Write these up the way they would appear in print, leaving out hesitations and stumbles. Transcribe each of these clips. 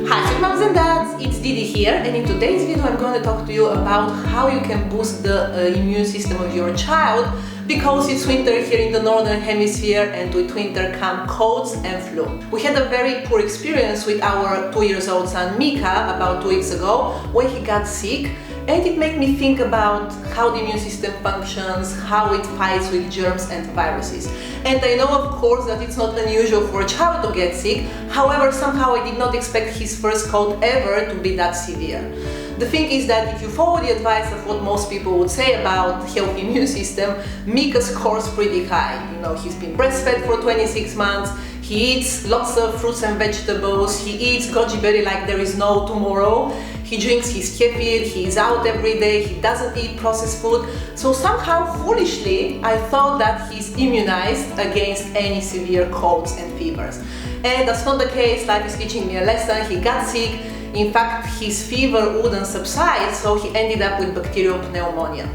Hi, sweet moms and dads, it's Didi here, and in today's video I'm going to talk to you about how you can boost the immune system of your child, because it's winter here in the northern hemisphere, and with winter come colds and flu. We had a very poor experience with our 2-year-old son Mika about 2 weeks ago when he got sick, and it made me think about how the immune system functions, how it fights with germs and viruses. And I know, of course, that it's not unusual for a child to get sick. However, somehow I did not expect his first cold ever to be that severe. The thing is that if you follow the advice of what most people would say about healthy immune system, Mika scores pretty high. You know, he's been breastfed for 26 months, he eats lots of fruits and vegetables, he eats goji berry like there is no tomorrow, he drinks his kefir, he's out every day, he doesn't eat processed food. So somehow, foolishly, I thought that he's immunized against any severe colds and fevers. And that's not the case. Life is teaching me a lesson. He got sick. In fact, his fever wouldn't subside, so he ended up with bacterial pneumonia.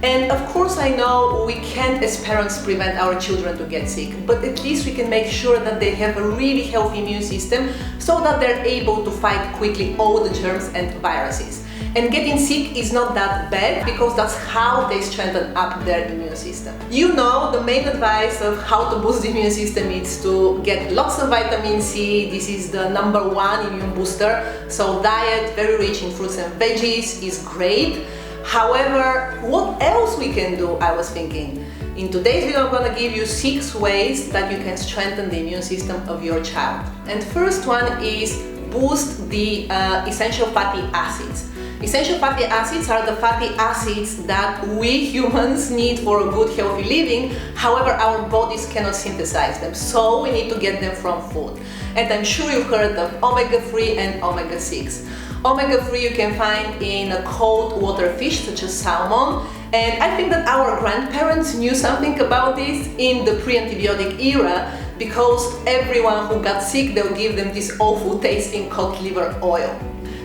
And of course, I know we can't as parents prevent our children to get sick, but at least we can make sure that they have a really healthy immune system so that they're able to fight quickly all the germs and viruses. And getting sick is not that bad, because that's how they strengthen up their immune system. You know, the main advice of how to boost the immune system is to get lots of vitamin C. This is the #1 immune booster. So diet, very rich in fruits and veggies, is great. However, what else we can do, I was thinking. In today's video, I'm going to give you 6 ways that you can strengthen the immune system of your child. And first one is boost the essential fatty acids. Essential fatty acids are the fatty acids that we humans need for a good healthy living. However, our bodies cannot synthesize them, so we need to get them from food. And I'm sure you've heard of omega-3 and omega-6. Omega-3 you can find in cold water fish such as salmon, and I think that our grandparents knew something about this in the pre-antibiotic era, because everyone who got sick, they'll give them this awful tasting cod liver oil.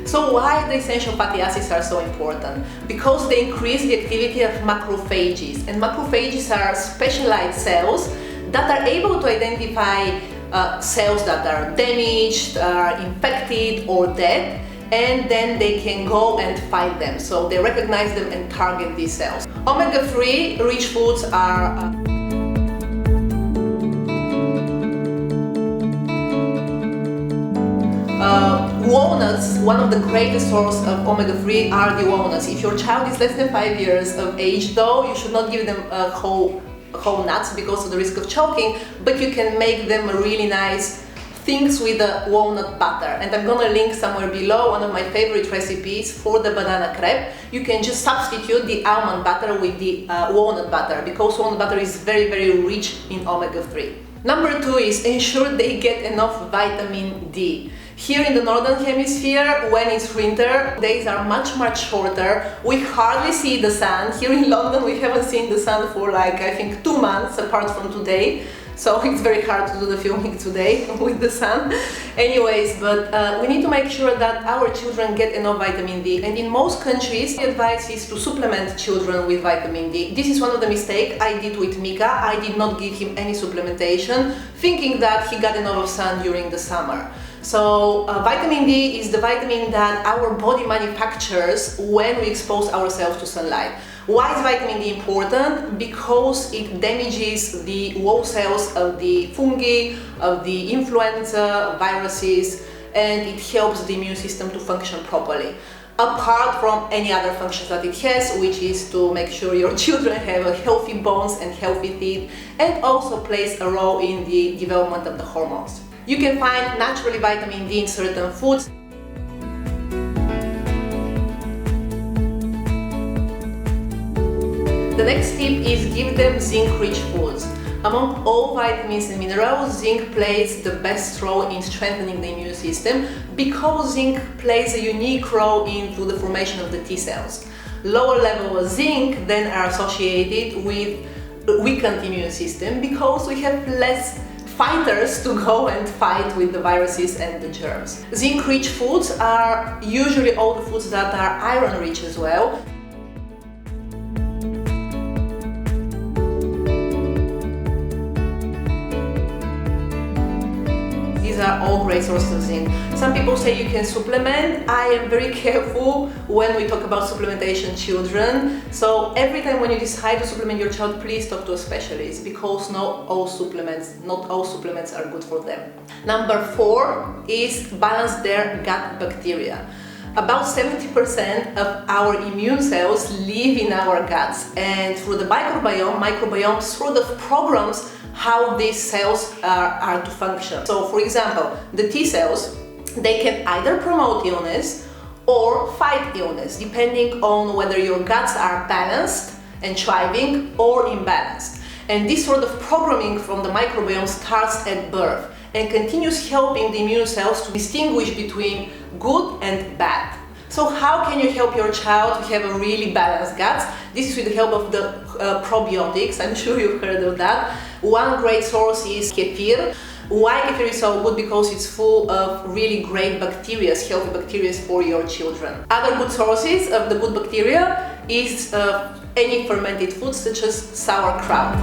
So why the essential fatty acids are so important? Because they increase the activity of macrophages, and macrophages are specialized cells that are able to identify cells that are damaged, are infected or dead, and then they can go and fight them. So they recognize them and target these cells. Omega-3 rich foods are walnuts. One of the greatest sources of omega-3 are the walnuts. If your child is less than 5 years of age, though, you should not give them whole nuts because of the risk of choking, but you can make them really nice things with the walnut butter. And I'm gonna link somewhere below one of my favorite recipes for the banana crepe. You can just substitute the almond butter with the walnut butter, because walnut butter is very, very rich in omega-3. Number 2 is ensure they get enough vitamin D. Here in the northern hemisphere, when it's winter, days are much shorter. We hardly see the sun. Here in London, we haven't seen the sun for like, I think, 2 months apart from today. So it's very hard to do the filming today with the sun. Anyways, but we need to make sure that our children get enough vitamin D. And in most countries, the advice is to supplement children with vitamin D. This is one of the mistakes I did with Mika. I did not give him any supplementation, thinking that he got enough of sun during the summer. So vitamin D is the vitamin that our body manufactures when we expose ourselves to sunlight. Why is vitamin D important? Because it damages the wall cells of the fungi, of the influenza, viruses, and it helps the immune system to function properly. Apart from any other functions that it has, which is to make sure your children have healthy bones and healthy teeth, and also plays a role in the development of the hormones. You can find naturally vitamin D in certain foods. The next tip is give them zinc-rich foods. Among all vitamins and minerals, zinc plays the best role in strengthening the immune system, because zinc plays a unique role into the formation of the T cells. Lower levels of zinc then are associated with weakened immune system, because we have less fighters to go and fight with the viruses and the germs. Zinc-rich foods are usually all the foods that are iron-rich as well. These are all great sources in. Some people say you can supplement. I am very careful when we talk about supplementation children. So every time when you decide to supplement your child, please talk to a specialist, because not all supplements are good for them. Number 4 is balance their gut bacteria. About 70% of our immune cells live in our guts, and through the microbiome sort of programs how these cells are to function. So for example, the T cells, they can either promote illness or fight illness, depending on whether your guts are balanced and thriving or imbalanced. And this sort of programming from the microbiome starts at birth and continues helping the immune cells to distinguish between good and bad. So how can you help your child to have a really balanced gut? This is with the help of the probiotics. I'm sure you've heard of that. One great source is kefir. Why kefir is so good? Because it's full of really great bacteria, healthy bacteria for your children. Other good sources of the good bacteria is any fermented foods such as sauerkraut.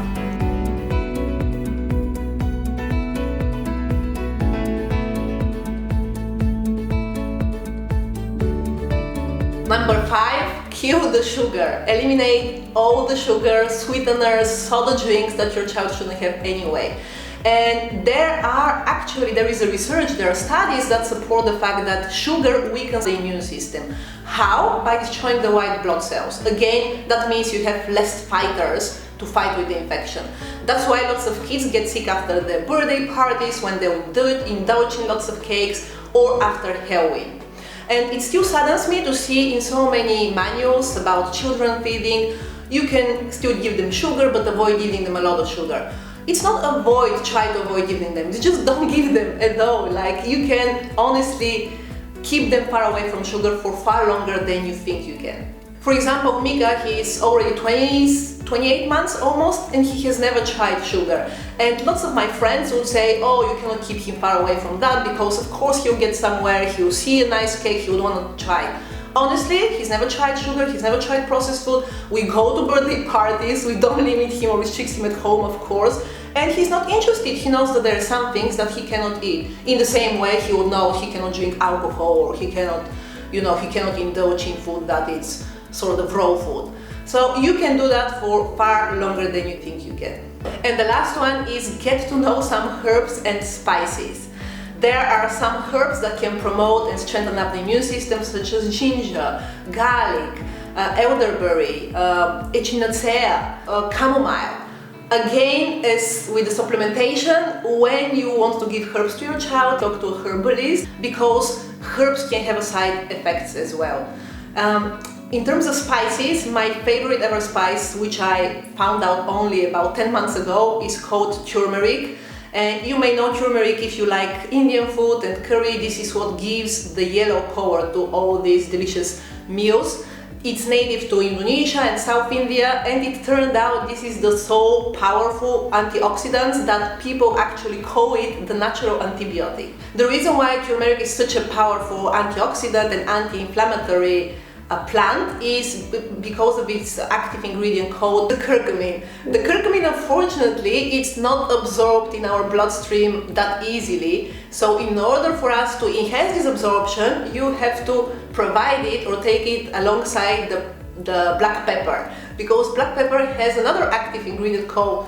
Number 5, kill the sugar. Eliminate all the sugar, sweeteners, soda drinks that your child shouldn't have anyway. And there is a research, there are studies that support the fact that sugar weakens the immune system. How? By destroying the white blood cells. Again, that means you have less fighters to fight with the infection. That's why lots of kids get sick after their birthday parties, when they indulge in lots of cakes, or after Halloween. And it still saddens me to see in so many manuals about children feeding, you can still give them sugar, but avoid giving them a lot of sugar. It's not try to avoid giving them, just don't give them at all. Like, you can honestly keep them far away from sugar for far longer than you think you can. For example, Mika, he's already 28 months almost, and he has never tried sugar. And lots of my friends would say, oh, you cannot keep him far away from that, because of course he'll get somewhere, he'll see a nice cake, he would want to try. Honestly, he's never tried sugar, he's never tried processed food. We go to birthday parties, we don't limit him or restrict him at home, of course. And he's not interested, he knows that there are some things that he cannot eat. In the same way, he would know he cannot drink alcohol, or he cannot indulge in food that is sort of raw food. So you can do that for far longer than you think you can. And the last one is get to know some herbs and spices. There are some herbs that can promote and strengthen up the immune system, such as ginger, garlic, elderberry, echinacea, chamomile. Again, as with the supplementation, when you want to give herbs to your child, talk to a herbalist, because herbs can have side effects as well. In terms of spices, my favorite ever spice, which I found out only about 10 months ago, is called turmeric. And you may know turmeric if you like Indian food and curry. This is what gives the yellow color to all these delicious meals. It's native to Indonesia and South India, and it turned out this is the so powerful antioxidant that people actually call it the natural antibiotic. The reason why turmeric is such a powerful antioxidant and anti-inflammatory plant is because of its active ingredient called the curcumin. The curcumin, unfortunately, it's not absorbed in our bloodstream that easily. So in order for us to enhance this absorption, you have to provide it or take it alongside the black pepper, because black pepper has another active ingredient called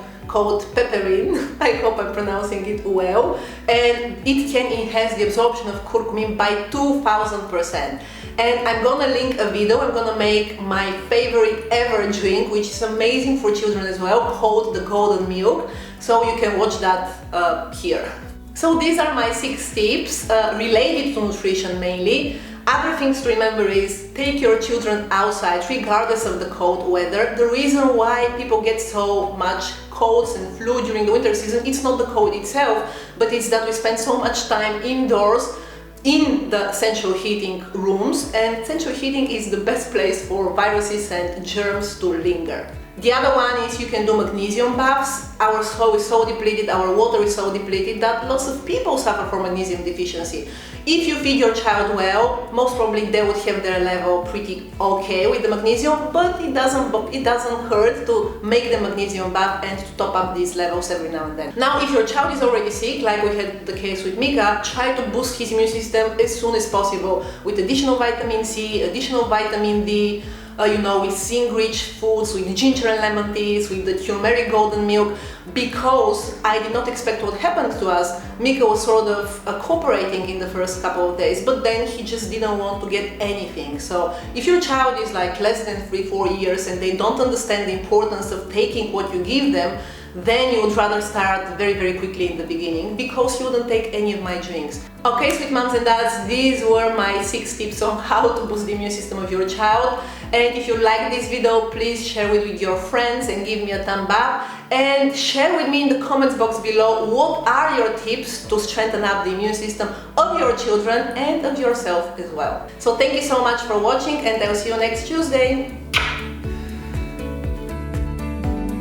pepperin. I hope I'm pronouncing it well, and it can enhance the absorption of curcumin by 2000%. And I'm gonna link a video, I'm gonna make my favorite ever drink, which is amazing for children as well, called the golden milk, so you can watch that here. So these are my 6 tips related to nutrition mainly. Other things to remember is take your children outside regardless of the cold weather. The reason why people get so much colds and flu during the winter season, it's not the cold itself, but it's that we spend so much time indoors in the central heating rooms, and central heating is the best place for viruses and germs to linger. The other one is you can do magnesium baths. Our soil is so depleted, our water is so depleted that lots of people suffer from magnesium deficiency. If you feed your child well, most probably they would have their level pretty okay with the magnesium, but it doesn't hurt to make the magnesium bath and to top up these levels every now and then. Now, if your child is already sick, like we had the case with Mika, try to boost his immune system as soon as possible with additional vitamin C, additional vitamin D, with zinc-rich foods, with ginger and lemon teas, with the turmeric golden milk, because I did not expect what happened to us. Mika was sort of cooperating in the first couple of days, but then he just didn't want to get anything. So if your child is like less than 3-4 years and they don't understand the importance of taking what you give them, then you would rather start very, very quickly in the beginning, because you wouldn't take any of my drinks. Okay, sweet moms and dads, these were my 6 tips on how to boost the immune system of your child. And if you like this video, please share it with your friends and give me a thumb up. And share with me in the comments box below what are your tips to strengthen up the immune system of your children and of yourself as well. So thank you so much for watching, and I'll see you next Tuesday.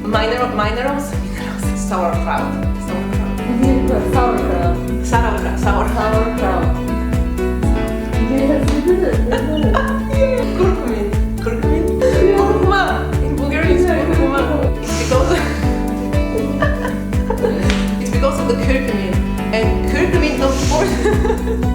Minerals, sauerkraut. Kurkuma. In Bulgarian it's kurkuma. It's because of the curcumin. And curcumin, of course.